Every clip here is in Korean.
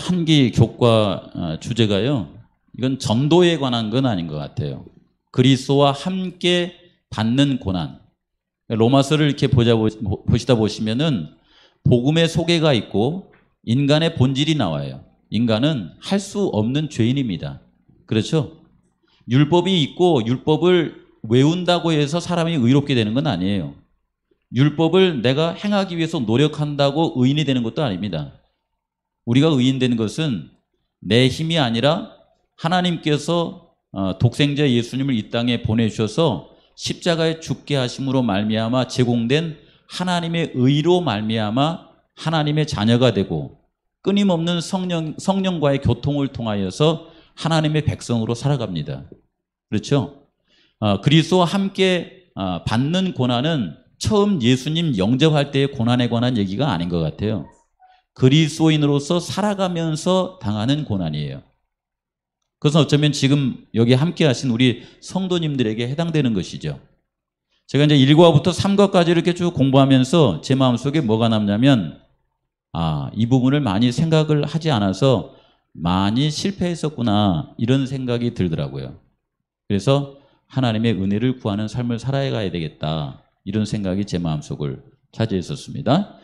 한기 교과 주제가요. 이건 전도에 관한 건 아닌 것 같아요. 그리스도와 함께 받는 고난. 로마서를 이렇게 보시다 보시면은 복음의 소개가 있고 인간의 본질이 나와요. 인간은 할 수 없는 죄인입니다. 그렇죠? 율법이 있고 율법을 외운다고 해서 사람이 의롭게 되는 건 아니에요. 율법을 내가 행하기 위해서 노력한다고 의인이 되는 것도 아닙니다. 우리가 의인되는 것은 내 힘이 아니라 하나님께서 독생자 예수님을 이 땅에 보내주셔서 십자가에 죽게 하심으로 말미암아 제공된 하나님의 의로 말미암아 하나님의 자녀가 되고 끊임없는 성령과의 교통을 통하여서 하나님의 백성으로 살아갑니다. 그렇죠? 그리스도와 함께 받는 고난은 처음 예수님 영접할 때의 고난에 관한 얘기가 아닌 것 같아요. 그리스도인으로서 살아가면서 당하는 고난이에요. 그것은 어쩌면 지금 여기 함께 하신 우리 성도님들에게 해당되는 것이죠. 제가 이제 1과부터 3과까지 이렇게 쭉 공부하면서 제 마음속에 뭐가 남냐면 이 부분을 많이 생각을 하지 않아서 많이 실패했었구나 이런 생각이 들더라고요. 그래서 하나님의 은혜를 구하는 삶을 살아가야 되겠다 이런 생각이 제 마음속을 차지했었습니다.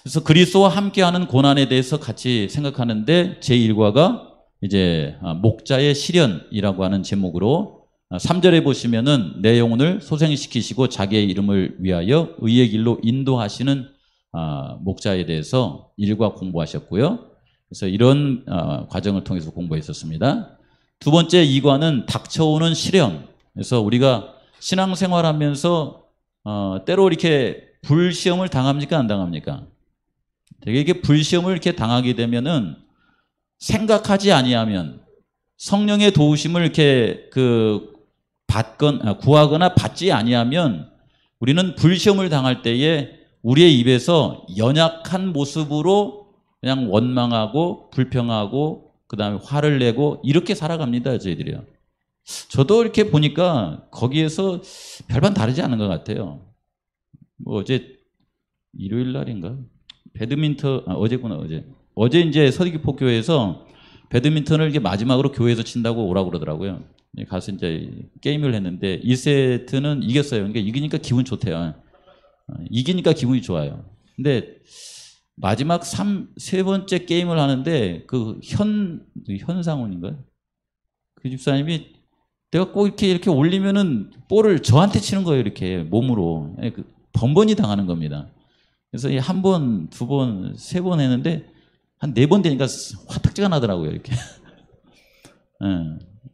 그래서 그리스도와 함께하는 고난에 대해서 같이 생각하는데 제1과가 이제 목자의 시련이라고 하는 제목으로 3절에 보시면은 내 영혼을 소생시키시고 자기의 이름을 위하여 의의 길로 인도하시는 목자에 대해서 1과 공부하셨고요. 그래서 이런 과정을 통해서 공부했었습니다. 두 번째 2과는 닥쳐오는 시련. 그래서 우리가 신앙생활하면서 때로 이렇게 불시험을 당합니까 안 당합니까? 되게 이렇게 불시험을 이렇게 당하게 되면은 생각하지 아니하면 성령의 도우심을 이렇게 구하거나 받지 아니하면 우리는 불시험을 당할 때에 우리의 입에서 연약한 모습으로 그냥 원망하고 불평하고 그다음에 화를 내고 이렇게 살아갑니다. 저희들이요. 저도 이렇게 보니까 거기에서 별반 다르지 않은 것 같아요. 뭐 어제 일요일 날인가? 어제구나. 어제 이제 서귀포교회에서 배드민턴을 이게 마지막으로 교회에서 친다고 오라고 그러더라고요. 가서 이제 게임을 했는데 1세트는 이겼어요. 그러니까 이기니까 기분 좋대요. 이기니까 기분이 좋아요. 근데 마지막 세 번째 게임을 하는데 현상훈인가요? 그 집사님이 내가 꼭 이렇게 올리면은 볼을 저한테 치는 거예요. 이렇게 몸으로. 번번이 당하는 겁니다. 그래서 한 번, 두 번, 세 번 했는데 한 네 번 되니까 화딱지가 나더라고요. 이렇게.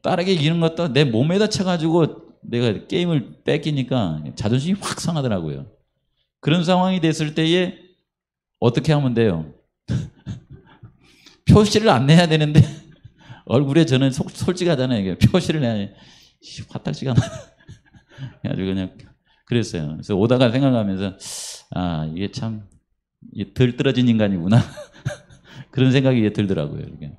빠르게 이기는 것도 내 몸에다 쳐가지고 내가 게임을 뺏기니까 자존심이 확 상하더라고요. 그런 상황이 됐을 때에 어떻게 하면 돼요? 표시를 안 내야 되는데 얼굴에 저는 솔직하잖아요. 이게 표시를 내야 화딱지가 나. 그래가지고 그냥 그랬어요. 그래서 오다가 생각하면서 이게 참 덜 떨어진 인간이구나. 그런 생각이 들더라고요. 이게.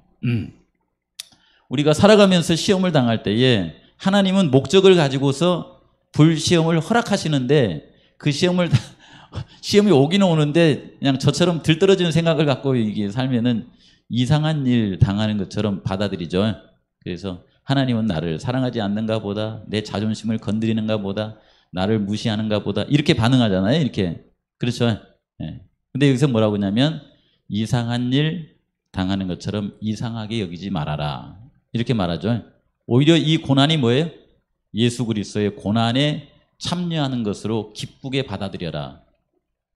우리가 살아가면서 시험을 당할 때에 하나님은 목적을 가지고서 불시험을 허락하시는데 그 시험이 오기는 오는데 그냥 저처럼 들떨어지는 생각을 갖고 이게 살면은 이상한 일 당하는 것처럼 받아들이죠. 그래서 하나님은 나를 사랑하지 않는가 보다, 내 자존심을 건드리는가 보다, 나를 무시하는가 보다 이렇게 반응하잖아요. 이렇게. 그렇죠. 예. 근데 여기서 뭐라고 하냐면 이상한 일 당하는 것처럼 이상하게 여기지 말아라. 이렇게 말하죠. 오히려 이 고난이 뭐예요? 예수 그리스도의 고난에 참여하는 것으로 기쁘게 받아들여라.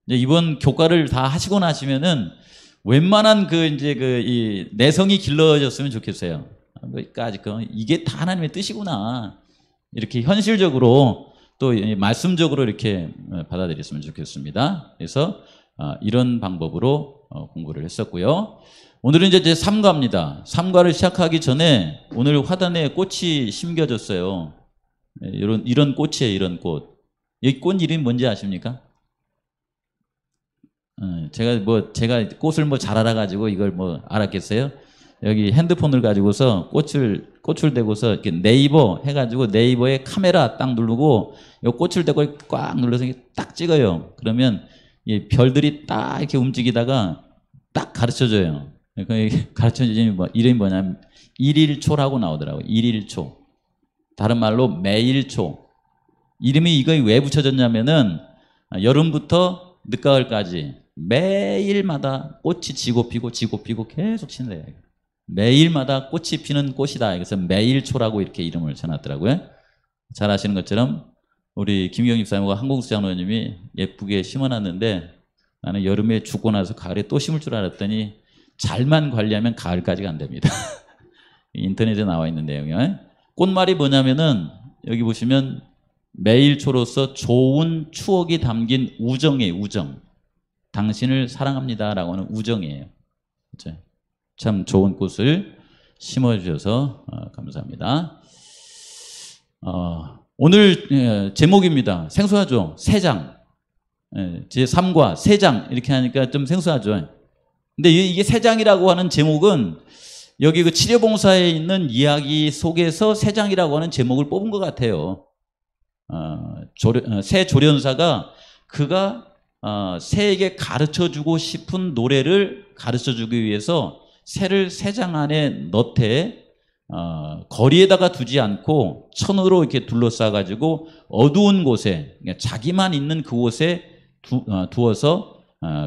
이제 이번 교과를 다 하시고 나시면은 웬만한 이 내성이 길러졌으면 좋겠어요. 이게 다 하나님의 뜻이구나. 이렇게 현실적으로 또 말씀적으로 이렇게 받아들였으면 좋겠습니다. 그래서 이런 방법으로 공부를 했었고요. 오늘은 이제 제 3과입니다. 3과를 시작하기 전에 오늘 화단에 꽃이 심겨졌어요. 이런 꽃이에요. 이런 꽃. 이 꽃 이름이 뭔지 아십니까? 제가 꽃을 잘 알아가지고 이걸 알았겠어요? 여기 핸드폰을 가지고서 꽃을 대고서 이렇게 네이버 해가지고 네이버에 카메라 딱 누르고 이 꽃을 대고 꽉 눌러서 딱 찍어요. 그러면 이 별들이 딱 이렇게 움직이다가 딱 가르쳐줘요. 가르쳐진 이름이 뭐냐면 일일초라고 나오더라고요. 일일초. 다른 말로 매일초. 이름이 이거 왜 붙여졌냐면은 여름부터 늦가을까지 매일마다 꽃이 지고 피고 계속 친대요. 매일마다 꽃이 피는 꽃이다. 그래서 매일초라고 이렇게 이름을 쳐놨더라고요. 잘 아시는 것처럼 우리 김경임 집사님과 한공수 장로님이 예쁘게 심어놨는데 나는 여름에 죽고 나서 가을에 또 심을 줄 알았더니 잘만 관리하면 가을까지가 안 됩니다. 인터넷에 나와 있는 내용이요. 꽃말이 뭐냐면은 여기 보시면 매일초로서 좋은 추억이 담긴 우정이에요. 우정. 당신을 사랑합니다라고 하는 우정이에요. 그렇죠? 참 좋은 꽃을 심어주셔서 감사합니다. 오늘 제목입니다. 생소하죠? 세장. 제3과 세장 이렇게 하니까 좀 생소하죠? 근데 이게 세장이라고 하는 제목은 여기 그 치료봉사에 있는 이야기 속에서 세장이라고 하는 제목을 뽑은 것 같아요. 새 조련사가 그가 새에게 가르쳐주고 싶은 노래를 가르쳐주기 위해서 새를 세장 안에 넣되 거리에다가 두지 않고 천으로 이렇게 둘러싸가지고 어두운 곳에 자기만 있는 그곳에 두어서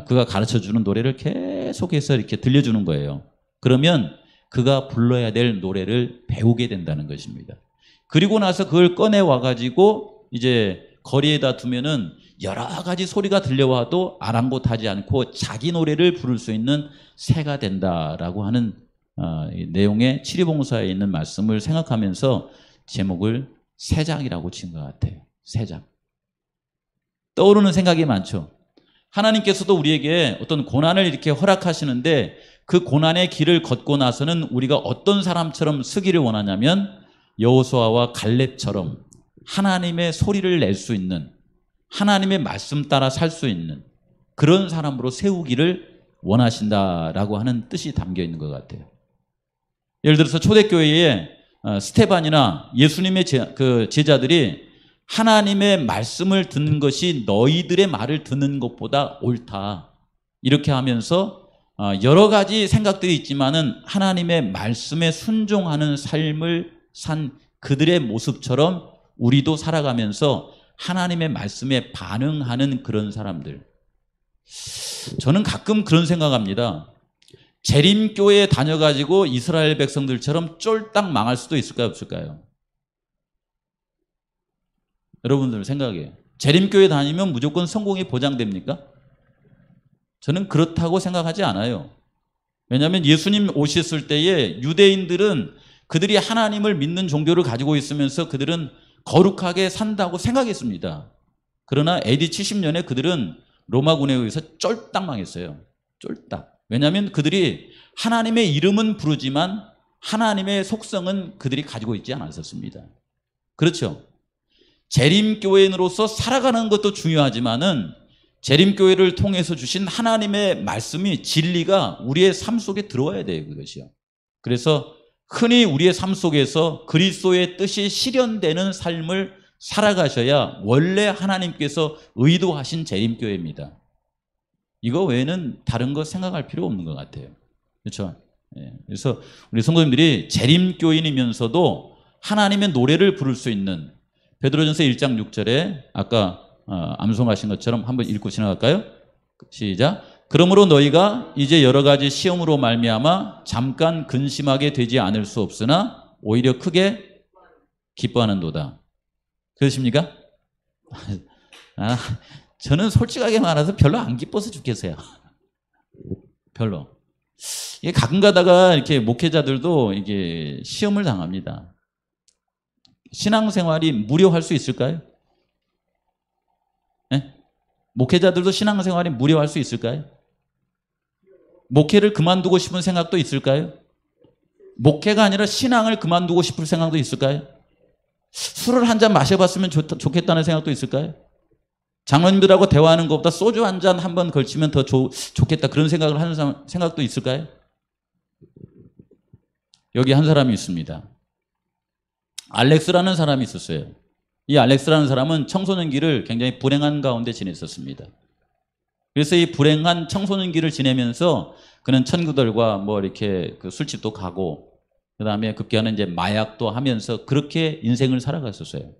그가 가르쳐주는 노래를 계속해서 이렇게 들려주는 거예요. 그러면 그가 불러야 될 노래를 배우게 된다는 것입니다. 그리고 나서 그걸 꺼내 와가지고 이제 거리에다 두면은 여러 가지 소리가 들려와도 아랑곳하지 않고 자기 노래를 부를 수 있는 새가 된다라고 하는 내용의 치리봉사에 있는 말씀을 생각하면서 제목을 세장이라고 친 것 같아요. 세장. 떠오르는 생각이 많죠. 하나님께서도 우리에게 어떤 고난을 이렇게 허락하시는데 그 고난의 길을 걷고 나서는 우리가 어떤 사람처럼 서기를 원하냐면 여호수아와 갈렙처럼 하나님의 소리를 낼 수 있는, 하나님의 말씀 따라 살 수 있는 그런 사람으로 세우기를 원하신다라고 하는 뜻이 담겨 있는 것 같아요. 예를 들어서 초대교회에 스테반이나 예수님의 제자들이 하나님의 말씀을 듣는 것이 너희들의 말을 듣는 것보다 옳다. 이렇게 하면서 여러 가지 생각들이 있지만은 하나님의 말씀에 순종하는 삶을 산 그들의 모습처럼 우리도 살아가면서 하나님의 말씀에 반응하는 그런 사람들. 저는 가끔 그런 생각합니다. 재림교회에 다녀가지고 이스라엘 백성들처럼 쫄딱 망할 수도 있을까요, 없을까요? 여러분들 생각해요. 재림교회 다니면 무조건 성공이 보장됩니까? 저는 그렇다고 생각하지 않아요. 왜냐하면 예수님 오셨을 때에 유대인들은 그들이 하나님을 믿는 종교를 가지고 있으면서 그들은 거룩하게 산다고 생각했습니다. 그러나 AD 70년에 그들은 로마군에 의해서 쫄딱 망했어요. 쫄딱. 왜냐하면 그들이 하나님의 이름은 부르지만 하나님의 속성은 그들이 가지고 있지 않았었습니다. 그렇죠? 재림교회인으로서 살아가는 것도 중요하지만은 재림교회를 통해서 주신 하나님의 말씀이 진리가 우리의 삶 속에 들어와야 돼요. 그것이요. 그래서 흔히 우리의 삶 속에서 그리스도의 뜻이 실현되는 삶을 살아가셔야 원래 하나님께서 의도하신 재림교회입니다. 이거 외에는 다른 거 생각할 필요 없는 것 같아요. 그렇죠? 그래서 우리 성도님들이 재림교인이면서도 하나님의 노래를 부를 수 있는 베드로전서 1장 6절에 아까 암송하신 것처럼 한번 읽고 지나갈까요? 시작. 그러므로 너희가 이제 여러 가지 시험으로 말미암아 잠깐 근심하게 되지 않을 수 없으나 오히려 크게 기뻐하는도다. 그러십니까? 저는 솔직하게 말해서 별로 안 기뻐서 죽겠어요. 별로. 이게 가끔 가다가 이렇게 목회자들도 이게 시험을 당합니다. 신앙생활이 무료할 수 있을까요? 네? 목회자들도 신앙생활이 무료할 수 있을까요? 목회를 그만두고 싶은 생각도 있을까요? 목회가 아니라 신앙을 그만두고 싶을 생각도 있을까요? 술을 한 잔 마셔봤으면 좋겠다는 생각도 있을까요? 장로님들하고 대화하는 것보다 소주 한 잔 한 번 걸치면 더 좋겠다 그런 생각을 하는 생각도 있을까요? 여기 한 사람이 있습니다. 알렉스라는 사람이 있었어요. 이 알렉스라는 사람은 청소년기를 굉장히 불행한 가운데 지냈었습니다. 그래서 이 불행한 청소년기를 지내면서 그는 친구들과 뭐 이렇게 그 술집도 가고, 그 다음에 급기야는 이제 마약도 하면서 그렇게 인생을 살아갔었어요.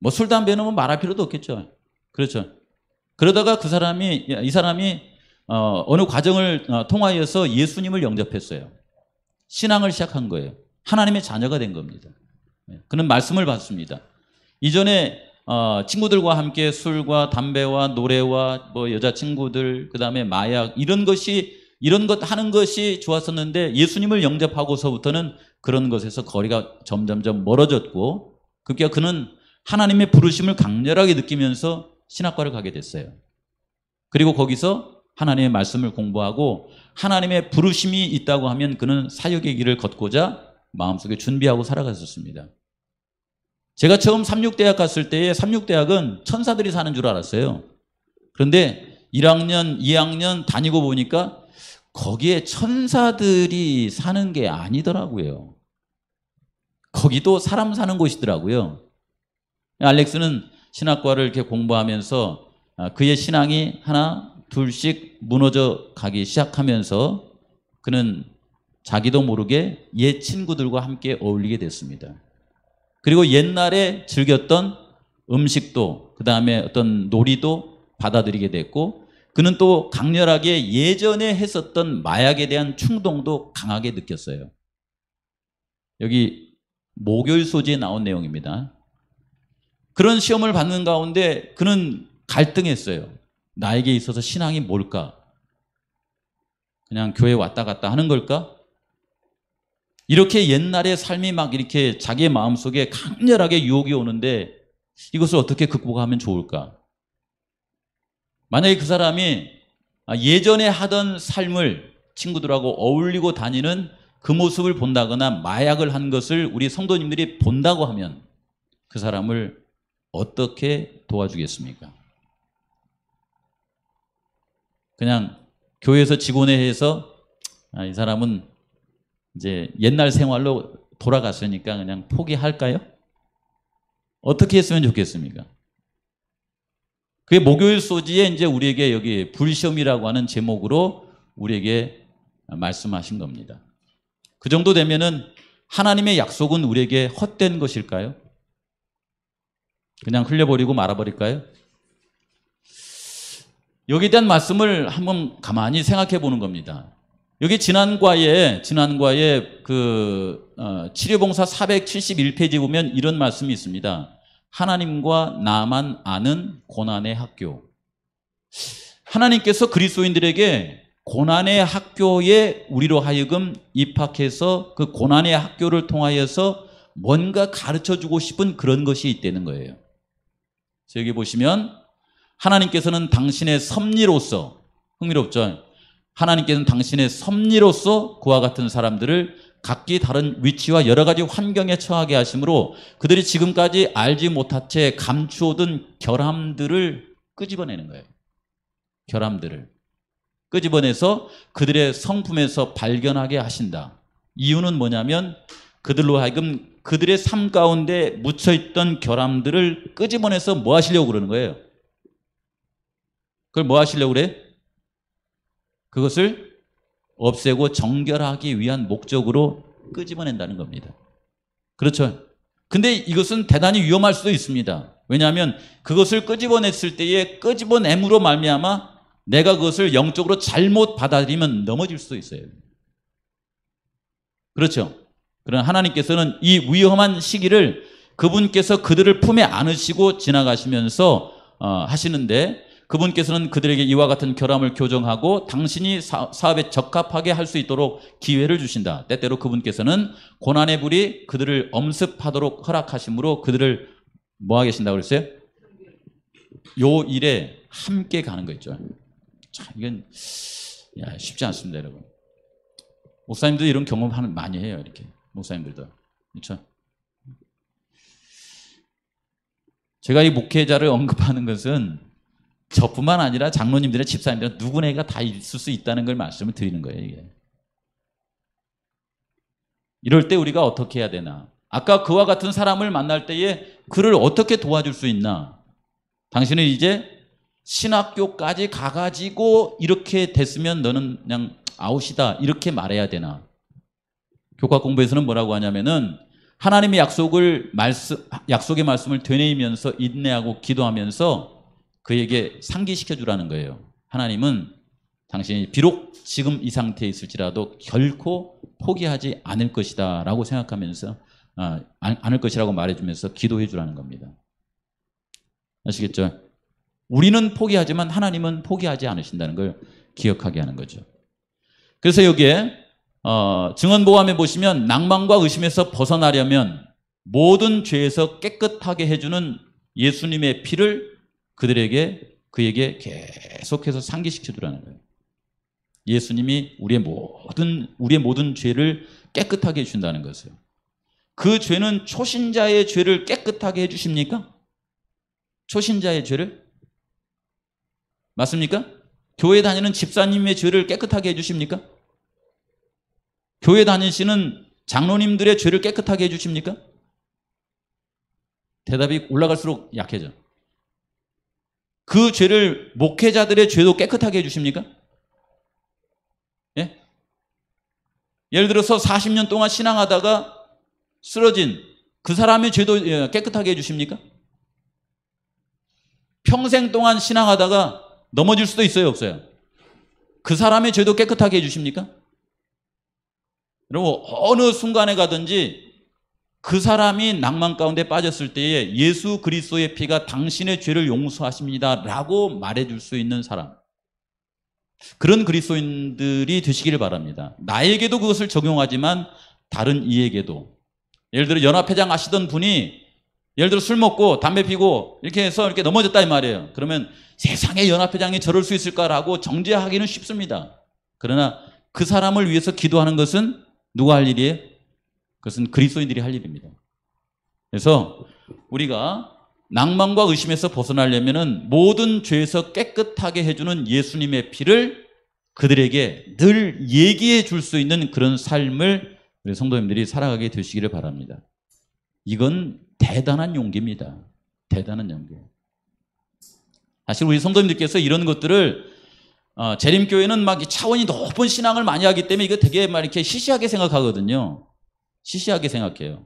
뭐 술, 담배는 뭐 말할 필요도 없겠죠. 그렇죠. 그러다가 이 사람이 어느 과정을 통하여서 예수님을 영접했어요. 신앙을 시작한 거예요. 하나님의 자녀가 된 겁니다. 그는 말씀을 받습니다. 이전에 친구들과 함께 술과 담배와 노래와 뭐 여자친구들, 그 다음에 마약, 이런 것 하는 것이 좋았었는데, 예수님을 영접하고서부터는 그런 것에서 거리가 점점점 멀어졌고, 그러니까 그는 하나님의 부르심을 강렬하게 느끼면서 신학과를 가게 됐어요. 그리고 거기서 하나님의 말씀을 공부하고, 하나님의 부르심이 있다고 하면 그는 사역의 길을 걷고자 마음속에 준비하고 살아갔었습니다. 제가 처음 삼육대학 갔을 때에 삼육대학은 천사들이 사는 줄 알았어요. 그런데 1학년, 2학년 다니고 보니까 거기에 천사들이 사는 게 아니더라고요. 거기도 사람 사는 곳이더라고요. 알렉스는 신학과를 이렇게 공부하면서 그의 신앙이 하나, 둘씩 무너져 가기 시작하면서 그는 자기도 모르게 옛 친구들과 함께 어울리게 됐습니다. 그리고 옛날에 즐겼던 음식도, 그 다음에 어떤 놀이도 받아들이게 됐고, 그는 또 강렬하게 예전에 했었던 마약에 대한 충동도 강하게 느꼈어요. 여기 목요일 소지에 나온 내용입니다. 그런 시험을 받는 가운데 그는 갈등했어요. 나에게 있어서 신앙이 뭘까? 그냥 교회 왔다 갔다 하는 걸까? 이렇게 옛날의 삶이 막 이렇게 자기의 마음속에 강렬하게 유혹이 오는데 이것을 어떻게 극복하면 좋을까? 만약에 그 사람이 예전에 하던 삶을 친구들하고 어울리고 다니는 그 모습을 본다거나 마약을 한 것을 우리 성도님들이 본다고 하면 그 사람을 어떻게 도와주겠습니까? 그냥 교회에서 직원회해서 이 사람은 이제 옛날 생활로 돌아갔으니까 그냥 포기할까요? 어떻게 했으면 좋겠습니까? 그게 목요일 소지에 이제 우리에게 여기 불시험이라고 하는 제목으로 우리에게 말씀하신 겁니다. 그 정도 되면은 하나님의 약속은 우리에게 헛된 것일까요? 그냥 흘려버리고 말아버릴까요? 여기에 대한 말씀을 한번 가만히 생각해 보는 겁니다. 여기 지난과에 그 치료봉사 471페이지 보면 이런 말씀이 있습니다. 하나님과 나만 아는 고난의 학교. 하나님께서 그리스도인들에게 고난의 학교에 우리로 하여금 입학해서 그 고난의 학교를 통하여서 뭔가 가르쳐주고 싶은 그런 것이 있다는 거예요. 여기 보시면 하나님께서는 당신의 섭리로서, 흥미롭죠? 하나님께서는 당신의 섭리로서 그와 같은 사람들을 각기 다른 위치와 여러 가지 환경에 처하게 하심으로 그들이 지금까지 알지 못한 채 감추어둔 결함들을 끄집어내는 거예요. 결함들을 끄집어내서 그들의 성품에서 발견하게 하신다. 이유는 뭐냐면 그들로 하여금 그들의 삶 가운데 묻혀있던 결함들을 끄집어내서 뭐 하시려고 그러는 거예요? 그걸 뭐 하시려고 그래? 그것을 없애고 정결하기 위한 목적으로 끄집어낸다는 겁니다. 그렇죠? 근데 이것은 대단히 위험할 수도 있습니다. 왜냐하면 그것을 끄집어냈을 때에 끄집어냄으로 말미암아 내가 그것을 영적으로 잘못 받아들이면 넘어질 수도 있어요. 그렇죠? 그러나 하나님께서는 이 위험한 시기를 그분께서 그들을 품에 안으시고 지나가시면서 하시는데 그분께서는 그들에게 이와 같은 결함을 교정하고 당신이 사업에 적합하게 할 수 있도록 기회를 주신다. 때때로 그분께서는 고난의 불이 그들을 엄습하도록 허락하심으로 그들을 뭐 하게 하신다고 그랬어요? 요 일에 함께 가는 거 있죠. 참 이건 쉽지 않습니다, 여러분. 목사님도 이런 경험 많이 해요, 이렇게. 목사님들도. 그렇죠? 제가 이 목회자를 언급하는 것은 저뿐만 아니라 장로님들의 집사님들은 누구나가 다 있을 수 있다는 걸 말씀을 드리는 거예요. 이게. 이럴 때 우리가 어떻게 해야 되나? 아까 그와 같은 사람을 만날 때에 그를 어떻게 도와줄 수 있나? 당신은 이제 신학교까지 가가지고 이렇게 됐으면 너는 그냥 아웃이다 이렇게 말해야 되나? 교과 공부에서는 뭐라고 하냐면은 하나님의 약속의 말씀을 되뇌이면서 인내하고 기도하면서 그에게 상기시켜 주라는 거예요. 하나님은 당신이 비록 지금 이 상태에 있을지라도 결코 포기하지 않을 것이다 라고 생각하면서 않을 것이라고 말해주면서 기도해 주라는 겁니다. 아시겠죠? 우리는 포기하지만 하나님은 포기하지 않으신다는 걸 기억하게 하는 거죠. 그래서 여기에 증언보감에 보시면 낭만과 의심에서 벗어나려면 모든 죄에서 깨끗하게 해주는 예수님의 피를 그에게 계속해서 상기시켜 주라는 거예요. 예수님이 우리의 모든 죄를 깨끗하게 해준다는 것이에요. 그 죄는 초신자의 죄를 깨끗하게 해주십니까? 초신자의 죄를? 맞습니까? 교회 다니는 집사님의 죄를 깨끗하게 해주십니까? 교회 다니시는 장로님들의 죄를 깨끗하게 해주십니까? 대답이 올라갈수록 약해져. 그 죄를 목회자들의 죄도 깨끗하게 해주십니까? 예? 예를 들어서 40년 동안 신앙하다가 쓰러진 그 사람의 죄도 깨끗하게 해주십니까? 평생 동안 신앙하다가 넘어질 수도 있어요, 없어요? 그 사람의 죄도 깨끗하게 해주십니까? 여러분, 어느 순간에 가든지 그 사람이 낭만 가운데 빠졌을 때에 예수 그리스도의 피가 당신의 죄를 용서하십니다 라고 말해줄 수 있는 사람, 그런 그리스도인들이 되시기를 바랍니다. 나에게도 그것을 적용하지만 다른 이에게도. 예를 들어 연합회장 하시던 분이 예를 들어 술 먹고 담배 피고 이렇게 해서 이렇게 넘어졌다 이 말이에요. 그러면 세상에 연합회장이 저럴 수 있을까라고 정죄하기는 쉽습니다. 그러나 그 사람을 위해서 기도하는 것은 누가 할 일이에요? 그것은 그리스도인들이 할 일입니다. 그래서 우리가 낭만과 의심에서 벗어나려면은 모든 죄에서 깨끗하게 해주는 예수님의 피를 그들에게 늘 얘기해 줄 수 있는 그런 삶을 우리 성도님들이 살아가게 되시기를 바랍니다. 이건 대단한 용기입니다. 대단한 용기. 사실 우리 성도님들께서 이런 것들을 재림교회는 막 차원이 높은 신앙을 많이 하기 때문에 이거 되게 막 이렇게 시시하게 생각하거든요. 시시하게 생각해요.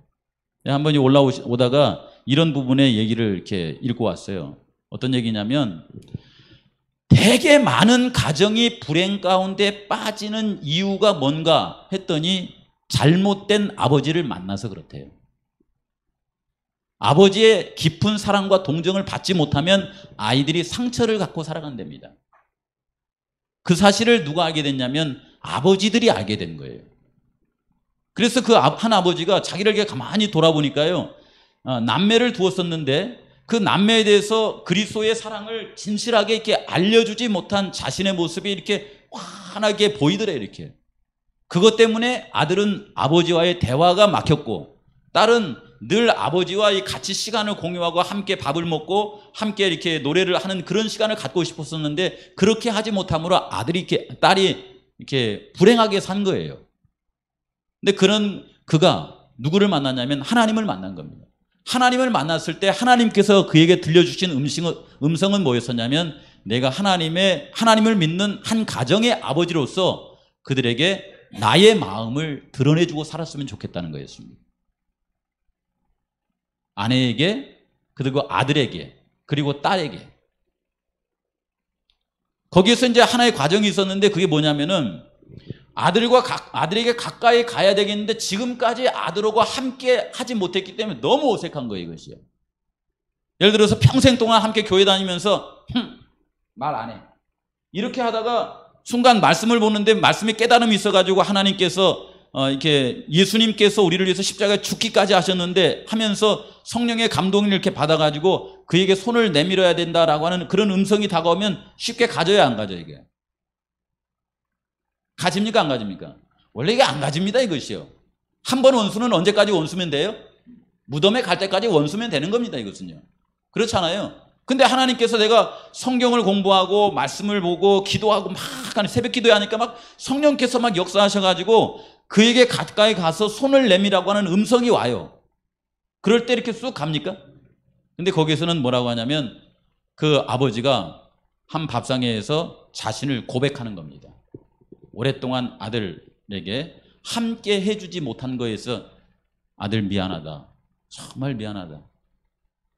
한번 올라오다가 이런 부분의 얘기를 이렇게 읽고 왔어요. 어떤 얘기냐면 되게 많은 가정이 불행 가운데 빠지는 이유가 뭔가 했더니 잘못된 아버지를 만나서 그렇대요. 아버지의 깊은 사랑과 동정을 받지 못하면 아이들이 상처를 갖고 살아간답니다. 그 사실을 누가 알게 됐냐면 아버지들이 알게 된 거예요. 그래서 그 한 아버지가 자기를 이렇게 가만히 돌아보니까요, 남매를 두었었는데 그 남매에 대해서 그리스도의 사랑을 진실하게 이렇게 알려주지 못한 자신의 모습이 이렇게 환하게 보이더래요. 이렇게. 그것 때문에 아들은 아버지와의 대화가 막혔고 딸은 늘 아버지와 같이 시간을 공유하고 함께 밥을 먹고 함께 이렇게 노래를 하는 그런 시간을 갖고 싶었었는데 그렇게 하지 못함으로 딸이 이렇게 불행하게 산 거예요. 근데 그가 누구를 만났냐면 하나님을 만난 겁니다. 하나님을 만났을 때 하나님께서 그에게 들려주신 음성은 뭐였었냐면 내가 하나님을 믿는 한 가정의 아버지로서 그들에게 나의 마음을 드러내주고 살았으면 좋겠다는 거였습니다. 아내에게, 그리고 아들에게, 그리고 딸에게. 거기에서 이제 하나의 과정이 있었는데 그게 뭐냐면은 아들에게 가까이 가야 되겠는데 지금까지 아들하고 함께 하지 못했기 때문에 너무 어색한 거예요, 이것이요. 예를 들어서 평생 동안 함께 교회 다니면서 말 안 해. 이렇게 하다가 순간 말씀을 보는데 말씀에 깨달음이 있어가지고 하나님께서 이렇게 예수님께서 우리를 위해서 십자가에 죽기까지 하셨는데 하면서 성령의 감동을 이렇게 받아가지고 그에게 손을 내밀어야 된다라고 하는 그런 음성이 다가오면 쉽게 가져야 안 가져, 이게? 가집니까 안 가집니까? 원래 이게 안 가집니다, 이것이요. 한 번 원수는 언제까지 원수면 돼요? 무덤에 갈 때까지 원수면 되는 겁니다, 이것은요. 그렇잖아요. 근데 하나님께서 내가 성경을 공부하고 말씀을 보고 기도하고 막 새벽 기도하니까 막 성령께서 막 역사하셔가지고 그에게 가까이 가서 손을 내밀라고 하는 음성이 와요. 그럴 때 이렇게 쑥 갑니까? 근데 거기에서는 뭐라고 하냐면 그 아버지가 한 밥상에서 자신을 고백하는 겁니다. 오랫동안 아들에게 함께 해주지 못한 거에서 아들 미안하다. 정말 미안하다.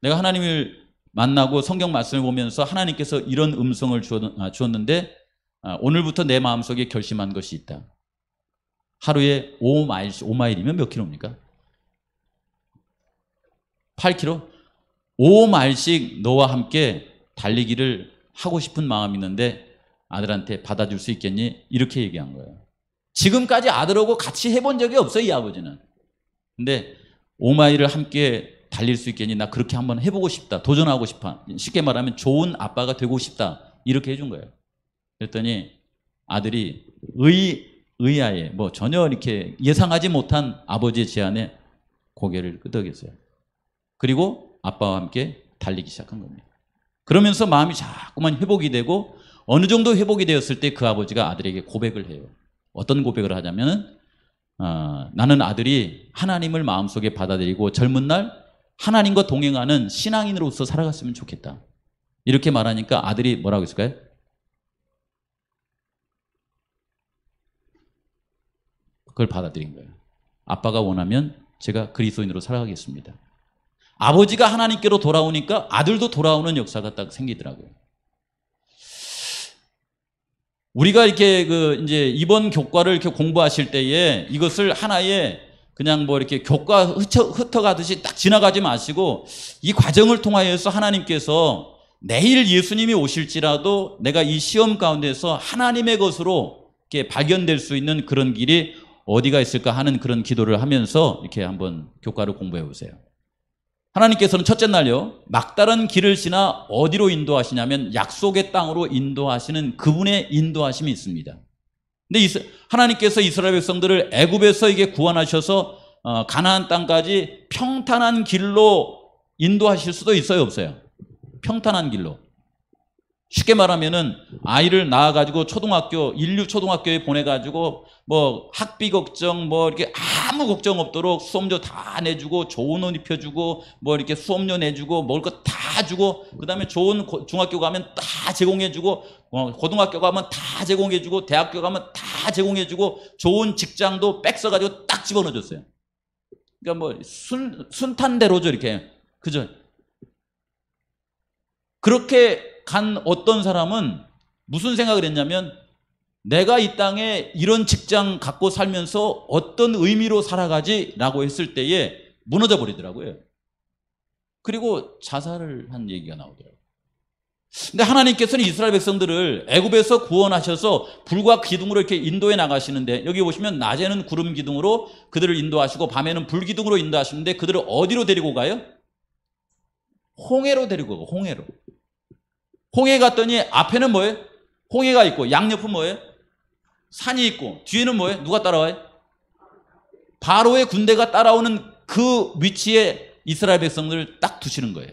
내가 하나님을 만나고 성경 말씀을 보면서 하나님께서 이런 음성을 주었는데 오늘부터 내 마음속에 결심한 것이 있다. 하루에 5마일이면 몇 킬로입니까? 8km? 5마일씩 너와 함께 달리기를 하고 싶은 마음이 있는데 아들한테 받아줄 수 있겠니? 이렇게 얘기한 거예요. 지금까지 아들하고 같이 해본 적이 없어요, 이 아버지는. 근데 5마일을 함께 달릴 수 있겠니? 나 그렇게 한번 해보고 싶다. 도전하고 싶어. 쉽게 말하면 좋은 아빠가 되고 싶다. 이렇게 해준 거예요. 그랬더니 아들이 의아해, 뭐 전혀 이렇게 예상하지 못한 아버지의 제안에 고개를 끄덕였어요. 그리고 아빠와 함께 달리기 시작한 겁니다. 그러면서 마음이 자꾸만 회복이 되고 어느 정도 회복이 되었을 때 그 아버지가 아들에게 고백을 해요. 어떤 고백을 하냐면 나는 아들이 하나님을 마음속에 받아들이고 젊은 날 하나님과 동행하는 신앙인으로서 살아갔으면 좋겠다. 이렇게 말하니까 아들이 뭐라고 했을까요? 그걸 받아들인 거예요. 아빠가 원하면 제가 그리스도인으로 살아가겠습니다. 아버지가 하나님께로 돌아오니까 아들도 돌아오는 역사가 딱 생기더라고요. 우리가 이렇게 이제 이번 교과를 이렇게 공부하실 때에 이것을 하나의 그냥 뭐 이렇게 교과 흩어가듯이 딱 지나가지 마시고 이 과정을 통하여서 하나님께서 내일 예수님이 오실지라도 내가 이 시험 가운데서 하나님의 것으로 이렇게 발견될 수 있는 그런 길이 어디가 있을까 하는 그런 기도를 하면서 이렇게 한번 교과를 공부해 보세요. 하나님께서는 첫째 날요, 막다른 길을 지나 어디로 인도하시냐면 약속의 땅으로 인도하시는 그분의 인도하심이 있습니다. 근데 하나님께서 이스라엘 백성들을 애굽에서 이게 구원하셔서 가나안 땅까지 평탄한 길로 인도하실 수도 있어요, 없어요? 평탄한 길로. 쉽게 말하면은 아이를 낳아가지고 인류 초등학교에 보내가지고 뭐 학비 걱정 뭐 이렇게 아무 걱정 없도록 수업료 다 내주고 좋은 옷 입혀주고 뭐 이렇게 수업료 내주고 먹을 거 다 주고 그다음에 좋은 중학교 가면 다 제공해주고 고등학교 가면 다 제공해주고 대학교 가면 다 제공해주고 좋은 직장도 백 써가지고 딱 집어넣어줬어요. 그러니까 뭐 순탄대로죠, 이렇게. 그죠? 그렇게 간 어떤 사람은 무슨 생각을 했냐면 내가 이 땅에 이런 직장 갖고 살면서 어떤 의미로 살아가지라고 했을 때에 무너져 버리더라고요. 그리고 자살을 한 얘기가 나오더라고요. 근데 하나님께서는 이스라엘 백성들을 애굽에서 구원하셔서 불과 기둥으로 이렇게 인도해 나가시는데 여기 보시면 낮에는 구름 기둥으로 그들을 인도하시고 밤에는 불 기둥으로 인도하시는데 그들을 어디로 데리고 가요? 홍해로 데리고 가고, 홍해로. 홍해 갔더니 앞에는 뭐예요? 홍해가 있고 양옆은 뭐예요? 산이 있고 뒤에는 뭐예요? 누가 따라와요? 바로의 군대가 따라오는 그 위치에 이스라엘 백성들을 딱 두시는 거예요.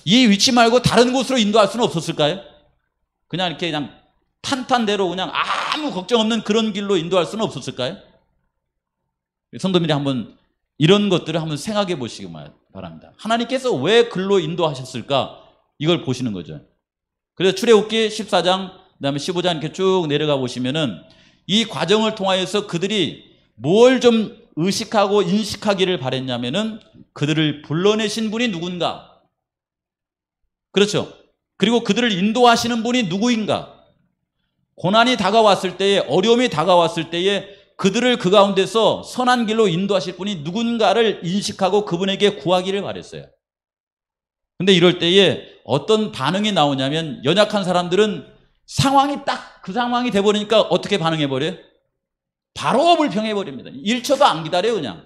이 위치 말고 다른 곳으로 인도할 수는 없었을까요? 그냥 이렇게 그냥 탄탄대로 그냥 아무 걱정 없는 그런 길로 인도할 수는 없었을까요? 성도님들이 한번 이런 것들을 한번 생각해 보시기 바랍니다. 하나님께서 왜 글로 인도하셨을까? 이걸 보시는 거죠. 그래서 출애굽기 14장 그다음에 15장 이렇게 쭉 내려가 보시면은 이 과정을 통하여서 그들이 뭘 좀 의식하고 인식하기를 바랬냐면은 그들을 불러내신 분이 누군가. 그렇죠. 그리고 그들을 인도하시는 분이 누구인가. 고난이 다가왔을 때에, 어려움이 다가왔을 때에 그들을 그 가운데서 선한 길로 인도하실 분이 누군가를 인식하고 그분에게 구하기를 바랬어요. 근데 이럴 때에 어떤 반응이 나오냐면 연약한 사람들은 상황이 딱 그 상황이 돼버리니까 어떻게 반응해버려요? 바로 불평해버립니다. 1초도 안 기다려요, 그냥.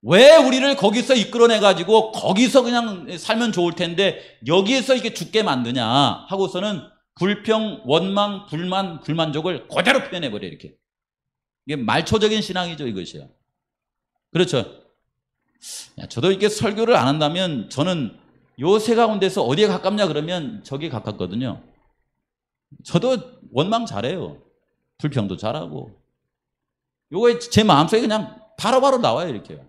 왜 우리를 거기서 이끌어내가지고 거기서 그냥 살면 좋을 텐데 여기에서 이렇게 죽게 만드냐 하고서는 불평, 원망, 불만, 불만족을 그대로 표현해버려요, 이렇게. 이게 말초적인 신앙이죠, 이것이요. 그렇죠. 저도 이렇게 설교를 안 한다면 저는 요 세 가운데서 어디에 가깝냐 그러면 저기에 가깝거든요. 저도 원망 잘해요. 불평도 잘하고. 요거 제 마음속에 그냥 바로바로 나와요, 이렇게요.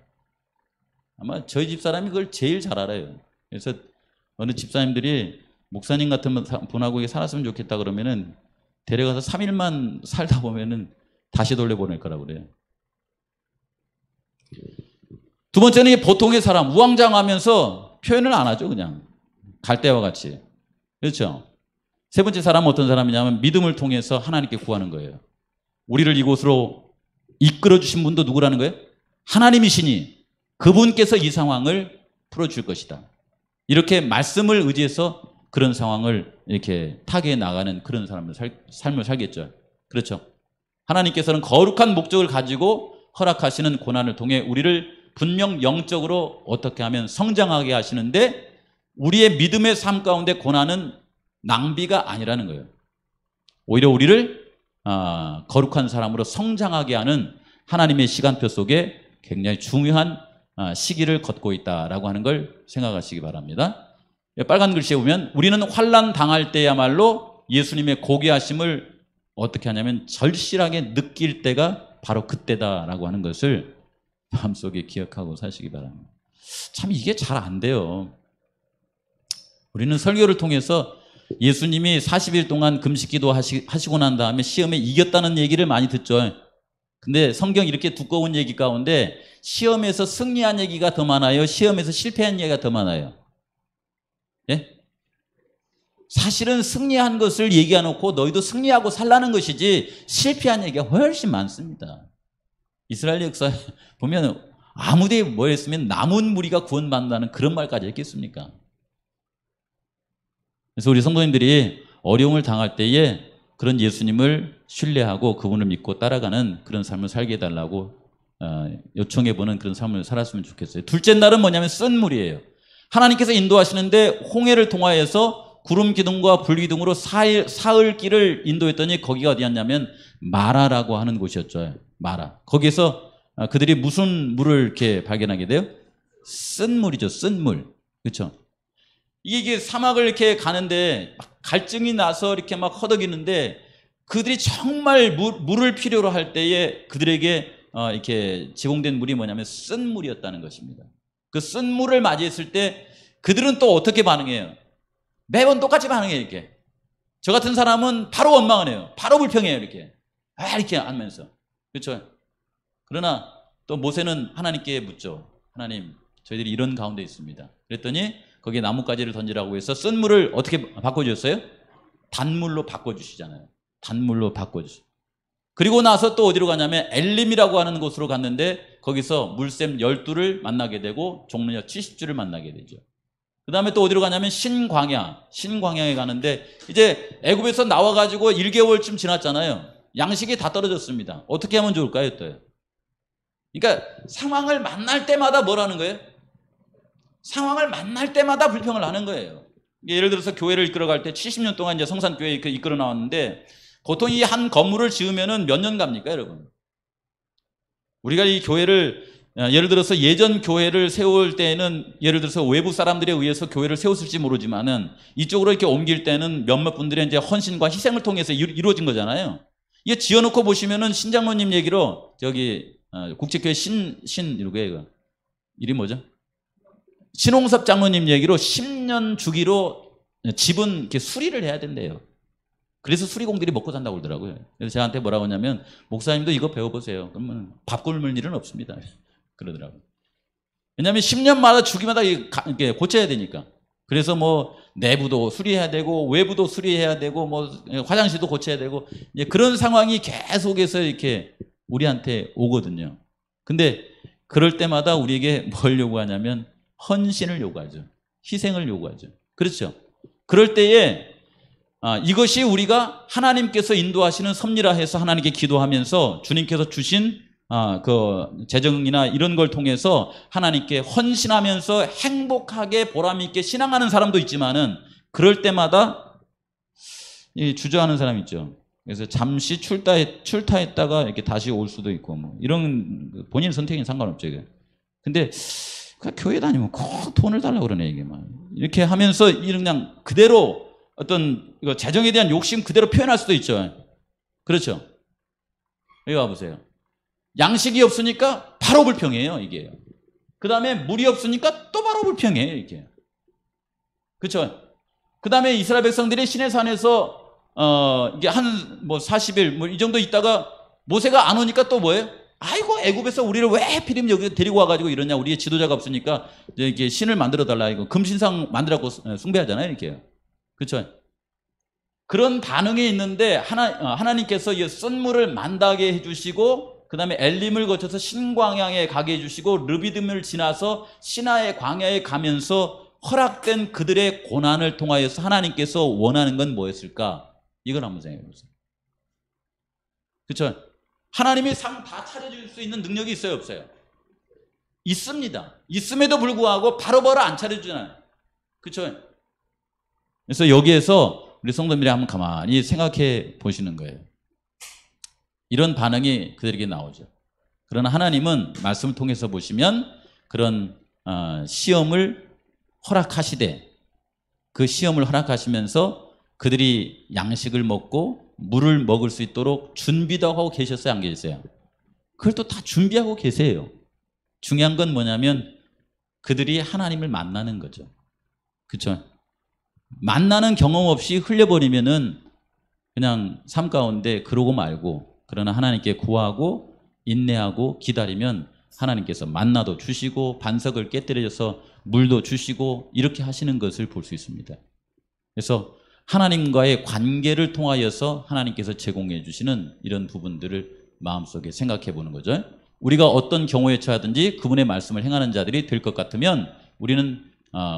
아마 저희 집사람이 그걸 제일 잘 알아요. 그래서 어느 집사님들이 목사님 같은 분하고 살았으면 좋겠다 그러면은 데려가서 3일만 살다 보면은 다시 돌려보낼 거라고 그래요. 두 번째는 보통의 사람, 우왕좌왕하면서 표현을 안 하죠, 그냥. 갈대와 같이. 그렇죠? 세 번째 사람은 어떤 사람이냐면 믿음을 통해서 하나님께 구하는 거예요. 우리를 이곳으로 이끌어 주신 분도 누구라는 거예요? 하나님이시니 그분께서 이 상황을 풀어줄 것이다. 이렇게 말씀을 의지해서 그런 상황을 이렇게 타개해 나가는 그런 삶을 살겠죠. 그렇죠? 하나님께서는 거룩한 목적을 가지고 허락하시는 고난을 통해 우리를 분명 영적으로 어떻게 하면 성장하게 하시는데 우리의 믿음의 삶 가운데 고난은 낭비가 아니라는 거예요. 오히려 우리를 거룩한 사람으로 성장하게 하는 하나님의 시간표 속에 굉장히 중요한 시기를 걷고 있다라고 하는 걸 생각하시기 바랍니다. 빨간 글씨에 보면 우리는 환난 당할 때야말로 예수님의 고귀하심을 어떻게 하냐면 절실하게 느낄 때가 바로 그때다라고 하는 것을 마음속에 기억하고 사시기 바랍니다. 참 이게 잘 안 돼요. 우리는 설교를 통해서 예수님이 40일 동안 금식기도 하시고 난 다음에 시험에 이겼다는 얘기를 많이 듣죠. 근데 성경 이렇게 두꺼운 얘기 가운데 시험에서 승리한 얘기가 더 많아요? 시험에서 실패한 얘기가 더 많아요? 예? 사실은 승리한 것을 얘기해놓고 너희도 승리하고 살라는 것이지 실패한 얘기가 훨씬 많습니다. 이스라엘 역사에 보면 아무데 뭐 했으면 남은 무리가 구원받는다는 그런 말까지 했겠습니까? 그래서 우리 성도님들이 어려움을 당할 때에 그런 예수님을 신뢰하고 그분을 믿고 따라가는 그런 삶을 살게 해달라고 요청해보는 그런 삶을 살았으면 좋겠어요. 둘째 날은 뭐냐면 쓴 물이에요. 하나님께서 인도하시는데 홍해를 통하여서 구름 기둥과 불 기둥으로 사흘 길을 인도했더니 거기가 어디였냐면 마라라고 하는 곳이었죠. 마라. 거기에서 그들이 무슨 물을 이렇게 발견하게 돼요? 쓴 물이죠. 쓴 물. 그렇죠? 이게 사막을 이렇게 가는데 갈증이 나서 이렇게 막 허덕이는데 그들이 정말 물을 필요로 할 때에 그들에게 이렇게 제공된 물이 뭐냐면 쓴 물이었다는 것입니다. 그 쓴 물을 맞이했을 때 그들은 또 어떻게 반응해요? 매번 똑같이 반응해요, 이렇게. 저 같은 사람은 바로 원망을 해요. 바로 불평해요, 이렇게. 이렇게 하면서. 그렇죠? 그러나 또 모세는 하나님께 묻죠. 하나님, 저희들이 이런 가운데 있습니다. 그랬더니 거기에 나뭇가지를 던지라고 해서 쓴 물을 어떻게 바꿔주셨어요? 단물로 바꿔주시잖아요. 단물로 바꿔주시죠. 그리고 나서 또 어디로 가냐면 엘림이라고 하는 곳으로 갔는데 거기서 물샘 12를 만나게 되고 종려 70주를 만나게 되죠. 그 다음에 또 어디로 가냐면 신광야에 가는데 이제 애굽에서 나와가지고 1개월쯤 지났잖아요. 양식이 다 떨어졌습니다. 어떻게 하면 좋을까요? 또 그러니까 상황을 만날 때마다 뭐라는 거예요? 상황을 만날 때마다 불평을 하는 거예요. 예를 들어서 교회를 이끌어갈 때 70년 동안 이제 성산교회 이끌어 나왔는데 보통 이 한 건물을 지으면은 몇 년 갑니까, 여러분? 우리가 이 교회를 예를 들어서 예전 교회를 세울 때는 예를 들어서 외부 사람들에 의해서 교회를 세웠을지 모르지만은 이쪽으로 이렇게 옮길 때는 몇몇 분들의 이제 헌신과 희생을 통해서 이루어진 거잖아요. 이게 지어놓고 보시면은 신장로님 얘기로 저기 국제교회 이거 이름이 뭐죠? 신홍섭 장로님 얘기로 10년 주기로 집은 이렇게 수리를 해야 된대요. 그래서 수리공들이 먹고 산다고 그러더라고요. 그래서 저한테 뭐라고 하냐면 목사님도 이거 배워보세요. 그러면 밥 굶을 일은 없습니다. 그러더라고요. 왜냐하면 10년마다 주기마다 이렇게 고쳐야 되니까. 그래서 뭐 내부도 수리해야 되고 외부도 수리해야 되고 뭐 화장실도 고쳐야 되고 이제 그런 상황이 계속해서 이렇게 우리한테 오거든요. 근데 그럴 때마다 우리에게 뭘 요구하냐면 헌신을 요구하죠. 희생을 요구하죠. 그렇죠? 그럴 때에 이것이 우리가 하나님께서 인도하시는 섭리라 해서 하나님께 기도하면서 주님께서 주신 그 재정이나 이런 걸 통해서 하나님께 헌신하면서 행복하게 보람있게 신앙하는 사람도 있지만은 그럴 때마다 주저하는 사람 있죠. 그래서 잠시 출타했다가 이렇게 다시 올 수도 있고 뭐 이런 본인 선택은 상관없죠. 이게. 근데 교회 다니면 꼭 돈을 달라고 그러네 이게 막 이렇게 하면서 그냥 그대로 어떤 재정에 대한 욕심 그대로 표현할 수도 있죠. 그렇죠? 여기 와보세요. 양식이 없으니까 바로 불평해요, 이게. 그 다음에 물이 없으니까 또 바로 불평해요, 이게. 그렇죠? 그 다음에 이스라엘 백성들이 시내산에서 이게 한 뭐 40일 뭐 이 정도 있다가 모세가 안 오니까 또 뭐예요? 아이고 애굽에서 우리를 왜 하필이면 여기 데리고 와가지고 이러냐, 우리의 지도자가 없으니까 이게 신을 만들어 달라, 이거 금신상 만들라고 숭배하잖아요, 이렇게. 그렇죠? 그런 반응이 있는데 하나님께서 이 쏜물을 만다게 해주시고, 그 다음에 엘림을 거쳐서 신광야에 가게 해주시고, 르비딤을 지나서 시나의 광야에 가면서 허락된 그들의 고난을 통하여서 하나님께서 원하는 건 뭐였을까? 이걸 한번 생각해 보세요. 그렇죠? 하나님이 상 다 차려줄 수 있는 능력이 있어요, 없어요? 있습니다. 있음에도 불구하고 바로바로 안 차려주잖아요. 그렇죠? 그래서 여기에서 우리 성도님들이 한번 가만히 생각해 보시는 거예요. 이런 반응이 그들에게 나오죠. 그러나 하나님은 말씀을 통해서 보시면 그런 시험을 허락하시되, 그 시험을 허락하시면서 그들이 양식을 먹고 물을 먹을 수 있도록 준비도 하고 계셨어요, 안 계셨어요? 그걸 또 다 준비하고 계세요. 중요한 건 뭐냐면 그들이 하나님을 만나는 거죠. 그렇죠? 만나는 경험 없이 흘려버리면은 그냥 삶 가운데 그러고 말고, 그러나 하나님께 구하고 인내하고 기다리면 하나님께서 만나도 주시고 반석을 깨뜨려서 물도 주시고 이렇게 하시는 것을 볼 수 있습니다. 그래서 하나님과의 관계를 통하여서 하나님께서 제공해 주시는 이런 부분들을 마음속에 생각해 보는 거죠. 우리가 어떤 경우에 처하든지 그분의 말씀을 행하는 자들이 될 것 같으면 우리는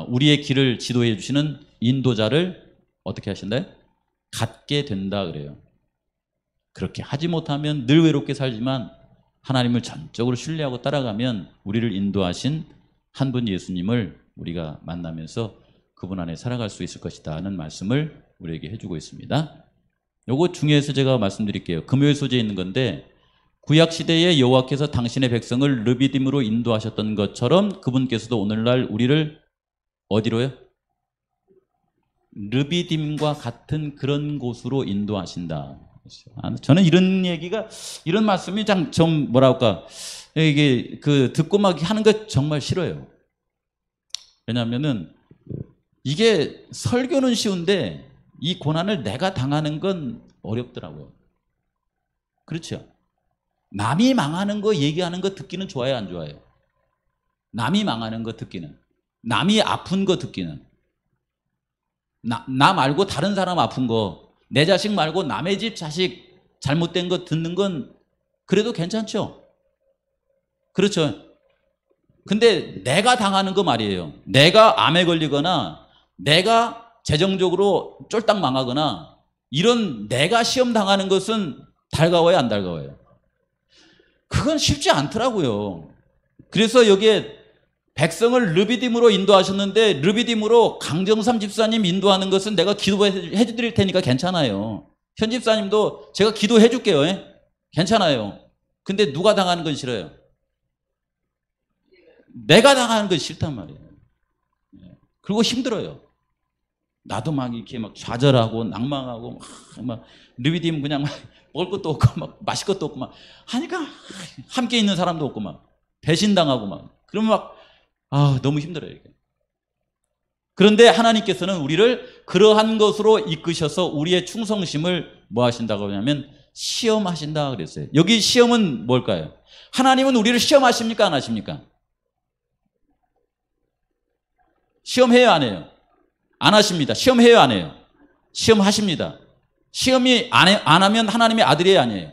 우리의 길을 지도해 주시는 인도자를 어떻게 하신다요? 갖게 된다 그래요. 그렇게 하지 못하면 늘 외롭게 살지만 하나님을 전적으로 신뢰하고 따라가면 우리를 인도하신 한 분 예수님을 우리가 만나면서 그분 안에 살아갈 수 있을 것이다 하는 말씀을 우리에게 해주고 있습니다. 요거 중요해서 제가 말씀드릴게요. 금요일 소재에 있는 건데, 구약시대에 여호와께서 당신의 백성을 르비딤으로 인도하셨던 것처럼 그분께서도 오늘날 우리를 어디로요? 르비딤과 같은 그런 곳으로 인도하신다. 저는 이런 얘기가, 이런 말씀이 좀 뭐랄까, 이게 듣고 막 하는 거 정말 싫어요. 왜냐하면은 이게 설교는 쉬운데 이 고난을 내가 당하는 건 어렵더라고요. 그렇죠? 남이 망하는 거 얘기하는 거 듣기는 좋아요, 안 좋아요? 남이 망하는 거 듣기는, 남이 아픈 거 듣기는, 나 말고 다른 사람 아픈 거, 내 자식 말고 남의 집 자식 잘못된 거 듣는 건 그래도 괜찮죠? 그렇죠? 근데 내가 당하는 거 말이에요. 내가 암에 걸리거나 내가 재정적으로 쫄딱 망하거나 이런 내가 시험 당하는 것은 달가워요, 안 달가워요? 그건 쉽지 않더라고요. 그래서 여기에 백성을 르비딤으로 인도하셨는데, 르비딤으로 강정삼 집사님 인도하는 것은 내가 기도해 드릴 테니까 괜찮아요. 현 집사님도 제가 기도해 줄게요. 괜찮아요. 근데 누가 당하는 건 싫어요? 내가 당하는 건 싫단 말이에요. 그리고 힘들어요. 나도 막 이렇게 막 좌절하고 낭망하고 막 르비딤 그냥 막 먹을 것도 없고 막 마실 것도 없고 막 하니까 함께 있는 사람도 없고 막 배신당하고 막 그러면 막 너무 힘들어요, 이게. 그런데 하나님께서는 우리를 그러한 것으로 이끄셔서 우리의 충성심을 뭐 하신다고 하냐면 시험하신다 그랬어요. 여기 시험은 뭘까요? 하나님은 우리를 시험하십니까, 안 하십니까? 시험해요, 안 해요? 안 하십니다. 시험해요, 안 해요? 시험하십니다. 시험이 안 하면 하나님의 아들이에요, 아니에요?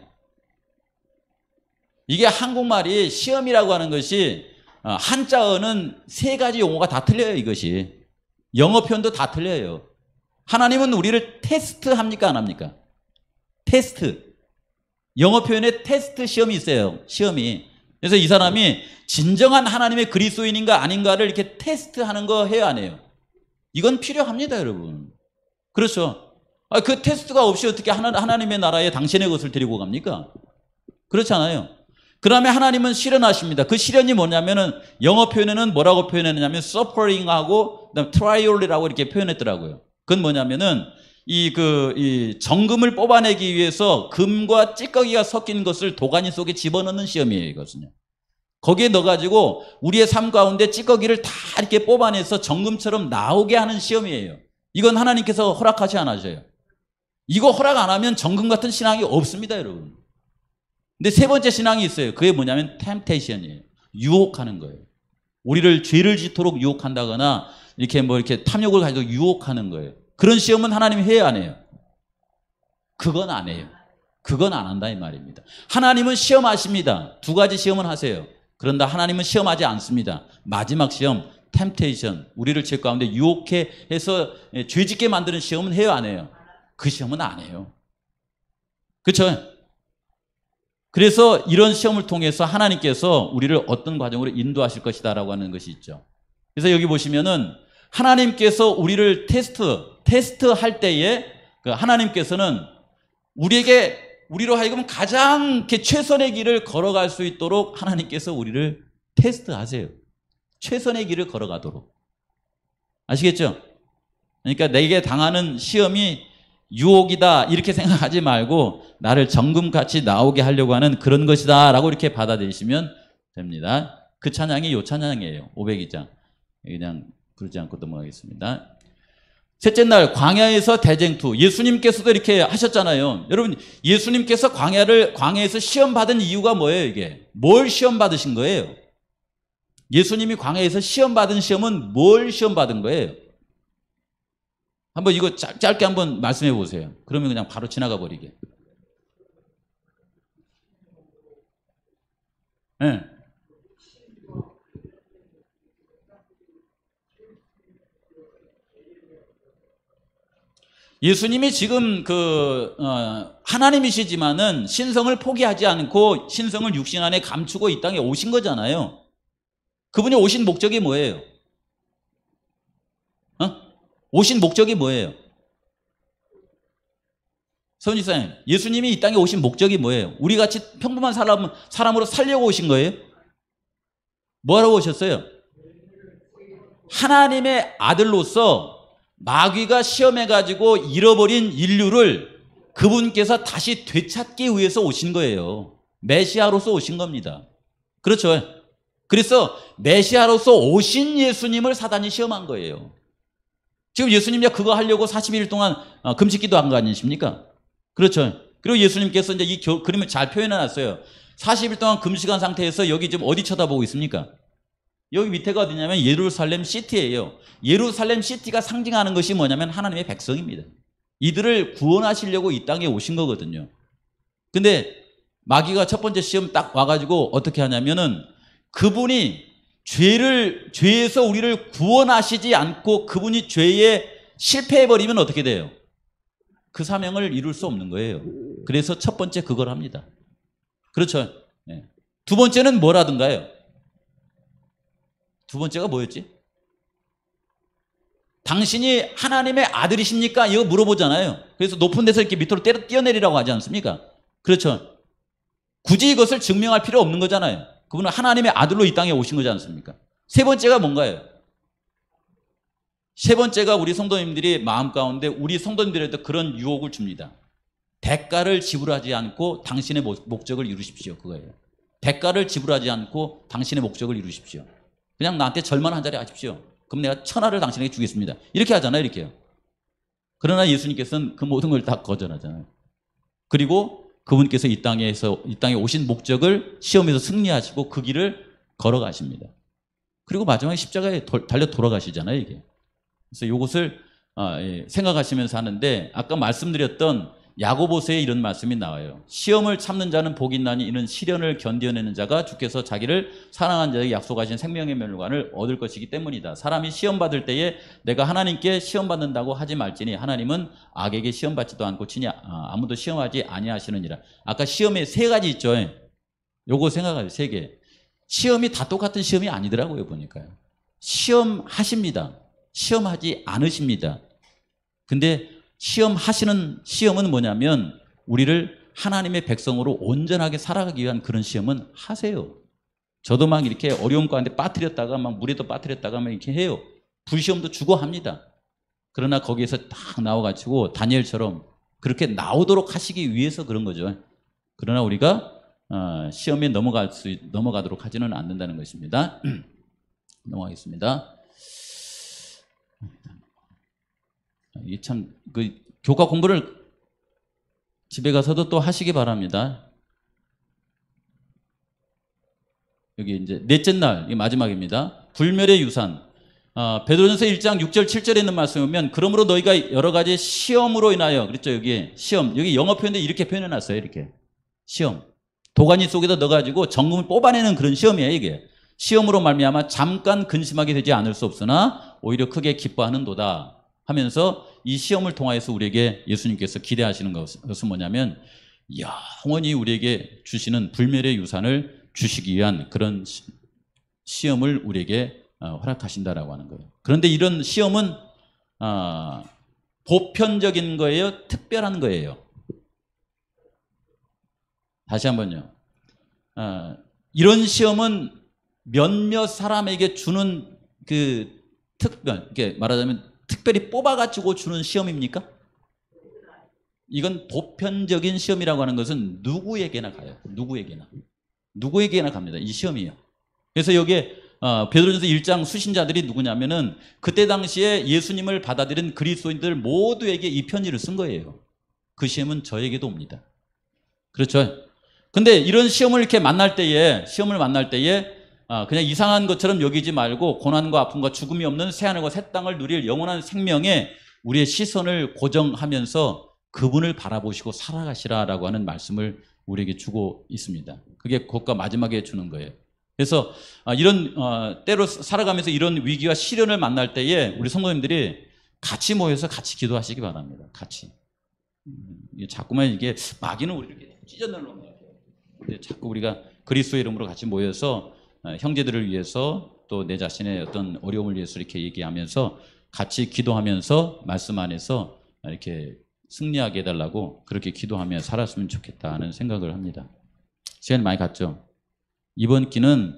이게 한국말이 시험이라고 하는 것이 한자어는 세 가지 용어가 다 틀려요, 이것이. 영어 표현도 다 틀려요. 하나님은 우리를 테스트 합니까, 안 합니까? 테스트. 영어 표현에 테스트 시험이 있어요, 시험이. 그래서 이 사람이 진정한 하나님의 그리스도인인가 아닌가를 이렇게 테스트하는 거 해요, 안 해요? 이건 필요합니다, 여러분. 그렇죠? 그 테스트가 없이 어떻게 하나님의 나라에 당신의 것을 데리고 갑니까? 그렇잖아요. 그 다음에 하나님은 실현하십니다. 그 실현이 뭐냐면은 영어 표현에는 뭐라고 표현했냐면 suffering하고 그다음 trial이라고 이렇게 표현했더라고요. 그건 뭐냐면은 이 정금을 뽑아내기 위해서 금과 찌꺼기가 섞인 것을 도가니 속에 집어넣는 시험이에요, 이것은요. 거기에 넣어가지고 우리의 삶 가운데 찌꺼기를 다 이렇게 뽑아내서 정금처럼 나오게 하는 시험이에요. 이건 하나님께서 허락하지 않으셔요. 이거 허락 안 하면 정금 같은 신앙이 없습니다, 여러분. 근데 세 번째 신앙이 있어요. 그게 뭐냐면 템테이션이에요. 유혹하는 거예요. 우리를 죄를 짓도록 유혹한다거나 이렇게 탐욕을 가지고 유혹하는 거예요. 그런 시험은 하나님이 해야 안 해요? 그건 안 해요. 그건 안 한다 이 말입니다. 하나님은 시험하십니다. 두 가지 시험은 하세요. 그런다 하나님은 시험하지 않습니다. 마지막 시험, 템테이션, 우리를 죄 가운데 유혹해 해서 죄짓게 만드는 시험은 해요 안 해요? 그 시험은 안 해요. 그렇죠? 그래서 이런 시험을 통해서 하나님께서 우리를 어떤 과정으로 인도하실 것이다라고 하는 것이 있죠. 그래서 여기 보시면은 하나님께서 우리를 테스트할 때에 하나님께서는 우리로 하여금 가장 최선의 길을 걸어갈 수 있도록 하나님께서 우리를 테스트하세요. 최선의 길을 걸어가도록. 아시겠죠? 그러니까 내게 당하는 시험이 유혹이다 이렇게 생각하지 말고 나를 정금같이 나오게 하려고 하는 그런 것이다 라고 이렇게 받아들이시면 됩니다. 그 찬양이 이 찬양이에요. 502장. 그냥 부르지 않고 넘어가겠습니다. 셋째 날 광야에서 대쟁투. 예수님께서도 이렇게 하셨잖아요. 여러분 예수님께서 광야에서 시험 받은 이유가 뭐예요 이게? 뭘 시험 받으신 거예요? 예수님이 광야에서 시험 받은 시험은 뭘 시험 받은 거예요? 한번 이거 짧게 한번 말씀해 보세요. 그러면 그냥 바로 지나가 버리게. 네. 예수님이 지금 하나님이시지만은 신성을 포기하지 않고 신성을 육신 안에 감추고 이 땅에 오신 거잖아요. 그분이 오신 목적이 뭐예요? 오신 목적이 뭐예요? 선지사님, 예수님이 이 땅에 오신 목적이 뭐예요? 우리같이 평범한 사람으로 살려고 오신 거예요? 뭐하러 오셨어요? 하나님의 아들로서 마귀가 시험해가지고 잃어버린 인류를 그분께서 다시 되찾기 위해서 오신 거예요. 메시아로서 오신 겁니다. 그렇죠? 그래서 메시아로서 오신 예수님을 사단이 시험한 거예요. 지금 예수님이 그거 하려고 41일 동안 금식기도 한 거 아니십니까? 그렇죠. 그리고 예수님께서 이제 이 그림을 잘 표현해 놨어요. 40일 동안 금식한 상태에서 여기 지금 어디 쳐다보고 있습니까? 여기 밑에가 어디냐면 예루살렘 시티예요. 예루살렘 시티가 상징하는 것이 뭐냐면 하나님의 백성입니다. 이들을 구원하시려고 이 땅에 오신 거거든요. 근데 마귀가 첫 번째 시험 딱 와가지고 어떻게 하냐면은 그분이 죄에서 우리를 구원하시지 않고 그분이 죄에 실패해버리면 어떻게 돼요? 그 사명을 이룰 수 없는 거예요. 그래서 첫 번째 그걸 합니다. 그렇죠. 네. 두 번째는 뭐라든가요? 두 번째가 뭐였지? 당신이 하나님의 아들이십니까? 이거 물어보잖아요. 그래서 높은 데서 이렇게 밑으로 뛰어내리라고 하지 않습니까? 그렇죠. 굳이 이것을 증명할 필요 없는 거잖아요. 그분은 하나님의 아들로 이 땅에 오신 거지 않습니까? 세 번째가 뭔가요? 세 번째가 우리 성도님들이 마음 가운데 우리 성도님들에도 그런 유혹을 줍니다. 대가를 지불하지 않고 당신의 목적을 이루십시오. 그거예요. 대가를 지불하지 않고 당신의 목적을 이루십시오. 그냥 나한테 절만 한 자리 하십시오. 그럼 내가 1000알을 당신에게 주겠습니다. 이렇게 하잖아요. 이렇게요. 그러나 예수님께서는 그 모든 걸 다 거절하잖아요. 그리고 그분께서 이 땅에 오신 목적을 시험에서 승리하시고 그 길을 걸어가십니다. 그리고 마지막에 십자가에 달려 돌아가시잖아요. 이게. 그래서 이것을 생각하시면서 하는데 아까 말씀드렸던 야고보서에 이런 말씀이 나와요. 시험을 참는 자는 복이 있나니 이는 시련을 견뎌내는 자가 주께서 자기를 사랑한 자에게 약속하신 생명의 멸관을 얻을 것이기 때문이다. 사람이 시험받을 때에 내가 하나님께 시험받는다고 하지 말지니 하나님은 악에게 시험받지도 않고 친히 아무도 시험하지 아니하시느니라. 아까 시험에 세 가지 있죠. 요거 생각하세요. 세 개. 시험이 다 똑같은 시험이 아니더라고요. 보니까요. 시험하십니다. 시험하지 않으십니다. 근데 시험은 뭐냐면 우리를 하나님의 백성으로 온전하게 살아가기 위한 그런 시험은 하세요. 저도 막 이렇게 어려움 가운데 빠뜨렸다가 막 물에도 빠뜨렸다가 막 이렇게 해요. 불시험도 주고 합니다. 그러나 거기에서 딱 나와가지고 다니엘처럼 그렇게 나오도록 하시기 위해서 그런 거죠. 그러나 우리가 시험에 넘어가도록 하지는 않는다는 것입니다. 넘어가겠습니다. 이게 참, 교과 공부를 집에 가서도 또 하시기 바랍니다. 여기 이제 넷째 날, 이 마지막입니다. 불멸의 유산. 베드로전서 1장 6절 7절에 있는 말씀에 보면 그러므로 너희가 여러 가지 시험으로 인하여, 그랬죠? 여기 시험, 여기 영어 표현인데 이렇게 표현해 놨어요. 이렇게 시험, 도가니 속에다 넣어가지고 정금을 뽑아내는 그런 시험이에요. 이게 시험으로 말미암아 잠깐 근심하게 되지 않을 수 없으나 오히려 크게 기뻐하는도다 하면서 이 시험을 통하여서 우리에게 예수님께서 기대하시는 것은 뭐냐면 영원히 우리에게 주시는 불멸의 유산을 주시기 위한 그런 시험을 우리에게 허락하신다라고 하는 거예요. 그런데 이런 시험은 보편적인 거예요? 특별한 거예요? 다시 한번요. 이런 시험은 몇몇 사람에게 주는 그 특별, 이렇게 말하자면 특별히 뽑아가지고 주는 시험입니까? 이건 보편적인 시험이라고 하는 것은 누구에게나 가요. 누구에게나 갑니다. 이 시험이요. 그래서 여기에 베드로전서 1장 수신자들이 누구냐면은 그때 당시에 예수님을 받아들인 그리스도인들 모두에게 이 편지를 쓴 거예요. 그 시험은 저에게도 옵니다. 그렇죠? 근데 이런 시험을 만날 때에 그냥 이상한 것처럼 여기지 말고 고난과 아픔과 죽음이 없는 새하늘과 새 땅을 누릴 영원한 생명에 우리의 시선을 고정하면서 그분을 바라보시고 살아가시라라고 하는 말씀을 우리에게 주고 있습니다. 그게 그것과 마지막에 주는 거예요. 그래서 이런 때로 살아가면서 이런 위기와 시련을 만날 때에 우리 성도님들이 같이 모여서 같이 기도하시기 바랍니다. 같이. 자꾸만 이게 마귀는 우리를 이렇게 찢어내는 것 같아요. 근데 자꾸 우리가 그리스도의 이름으로 같이 모여서 형제들을 위해서 또 내 자신의 어떤 어려움을 위해서 이렇게 얘기하면서 같이 기도하면서 말씀 안에서 이렇게 승리하게 해달라고 그렇게 기도하며 살았으면 좋겠다는 생각을 합니다. 시간이 많이 갔죠? 이번 기는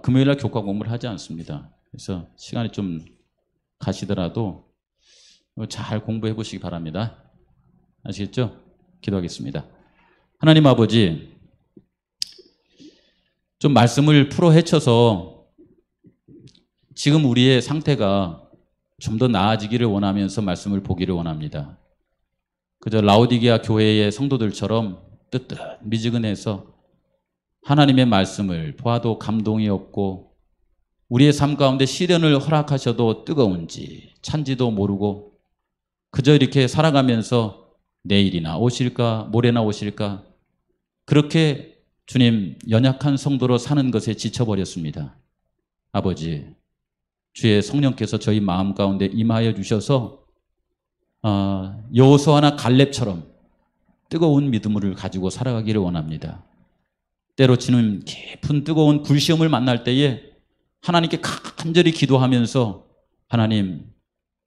금요일날 교과 공부를 하지 않습니다. 그래서 시간이 좀 가시더라도 잘 공부해 보시기 바랍니다. 아시겠죠? 기도하겠습니다. 하나님 아버지, 좀 말씀을 풀어 헤쳐서 지금 우리의 상태가 좀 더 나아지기를 원하면서 말씀을 보기를 원합니다. 그저 라오디게아 교회의 성도들처럼 뜨뜻 미지근해서 하나님의 말씀을 보아도 감동이 없고 우리의 삶 가운데 시련을 허락하셔도 뜨거운지 찬지도 모르고 그저 이렇게 살아가면서 내일이나 오실까 모레나 오실까 그렇게 주님 연약한 성도로 사는 것에 지쳐버렸습니다. 아버지, 주의 성령께서 저희 마음 가운데 임하여 주셔서 여호수아나 갈렙처럼 뜨거운 믿음을 가지고 살아가기를 원합니다. 때로치는 깊은 뜨거운 불시험을 만날 때에 하나님께 간절히 기도하면서 하나님,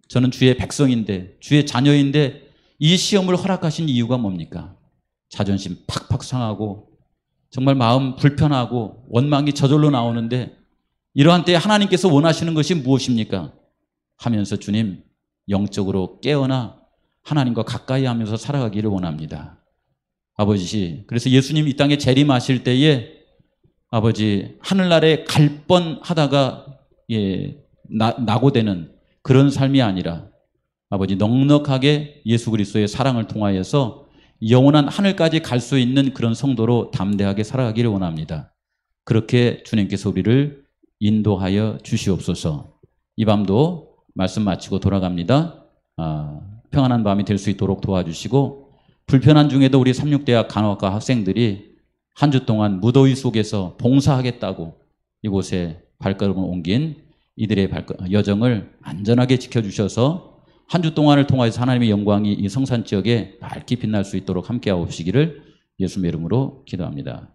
저는 주의 백성인데 주의 자녀인데 이 시험을 허락하신 이유가 뭡니까? 자존심 팍팍 상하고 정말 마음 불편하고 원망이 저절로 나오는데 이러한 때에 하나님께서 원하시는 것이 무엇입니까? 하면서 주님, 영적으로 깨어나 하나님과 가까이 하면서 살아가기를 원합니다. 아버지, 그래서 예수님 이 땅에 재림하실 때에 아버지 하늘나라에 갈 뻔하다가 낙오되는 그런 삶이 아니라 아버지 넉넉하게 예수 그리스도의 사랑을 통하여서 영원한 하늘까지 갈 수 있는 그런 성도로 담대하게 살아가기를 원합니다. 그렇게 주님께서 우리를 인도하여 주시옵소서. 이 밤도 말씀 마치고 돌아갑니다. 평안한 밤이 될 수 있도록 도와주시고 불편한 중에도 우리 삼육대학 간호학과 학생들이 한 주 동안 무더위 속에서 봉사하겠다고 이곳에 발걸음을 옮긴 이들의 여정을 안전하게 지켜주셔서 한 주 동안을 통해서 하나님의 영광이 이 성산 지역에 밝게 빛날 수 있도록 함께하옵시기를 예수님의 이름으로 기도합니다.